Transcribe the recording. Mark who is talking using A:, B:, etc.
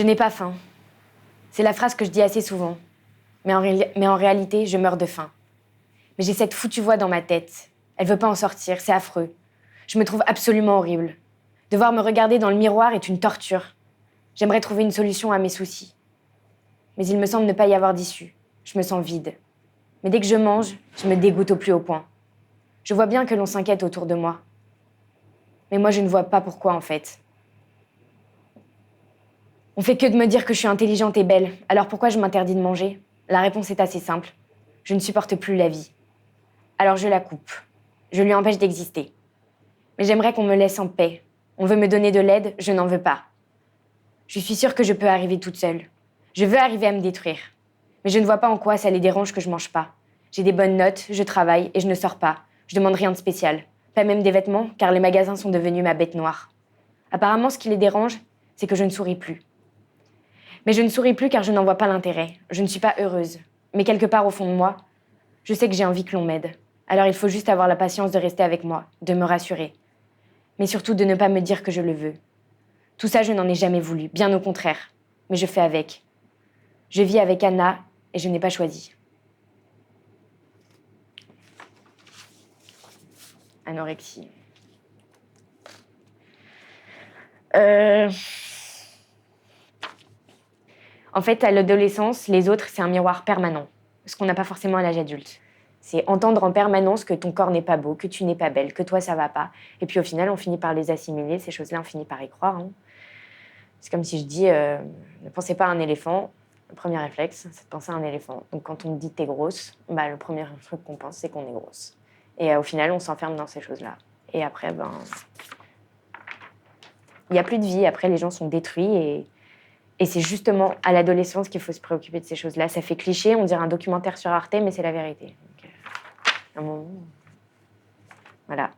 A: Je n'ai pas faim. C'est la phrase que je dis assez souvent. Mais en réalité, je meurs de faim. Mais j'ai cette foutue voix dans ma tête. Elle veut pas en sortir, c'est affreux. Je me trouve absolument horrible. Devoir me regarder dans le miroir est une torture. J'aimerais trouver une solution à mes soucis. Mais il me semble ne pas y avoir d'issue. Je me sens vide. Mais dès que je mange, je me dégoûte au plus haut point. Je vois bien que l'on s'inquiète autour de moi. Mais moi, je ne vois pas pourquoi, en fait. On fait que de me dire que je suis intelligente et belle. Alors pourquoi je m'interdis de manger? La réponse est assez simple. Je ne supporte plus la vie. Alors je la coupe. Je lui empêche d'exister. Mais j'aimerais qu'on me laisse en paix. On veut me donner de l'aide, je n'en veux pas. Je suis sûre que je peux arriver toute seule. Je veux arriver à me détruire. Mais je ne vois pas en quoi ça les dérange que je mange pas. J'ai des bonnes notes, je travaille et je ne sors pas. Je demande rien de spécial. Pas même des vêtements, car les magasins sont devenus ma bête noire. Apparemment, ce qui les dérange, c'est que je ne souris plus. Mais je ne souris plus car je n'en vois pas l'intérêt. Je ne suis pas heureuse. Mais quelque part au fond de moi, je sais que j'ai envie que l'on m'aide. Alors il faut juste avoir la patience de rester avec moi, de me rassurer. Mais surtout de ne pas me dire que je le veux. Tout ça, je n'en ai jamais voulu, bien au contraire. Mais je fais avec. Je vis avec Anna et je n'ai pas choisi. Anorexie. En fait, à l'adolescence, les autres, c'est un miroir permanent. Ce qu'on n'a pas forcément à l'âge adulte. C'est entendre en permanence que ton corps n'est pas beau, que tu n'es pas belle, que toi, ça va pas. Et puis au final, on finit par les assimiler, ces choses-là, on finit par y croire. Hein. C'est comme si je dis, ne pensez pas à un éléphant. Le premier réflexe, c'est de penser à un éléphant. Donc quand on me dit t'es grosse, le premier truc qu'on pense, c'est qu'on est grosse. Et au final, on s'enferme dans ces choses-là. Et après, il n'y a plus de vie. Après, les gens sont détruits et c'est justement à l'adolescence qu'il faut se préoccuper de ces choses-là. Ça fait cliché, on dirait un documentaire sur Arte, mais c'est la vérité. Donc, à un moment, voilà.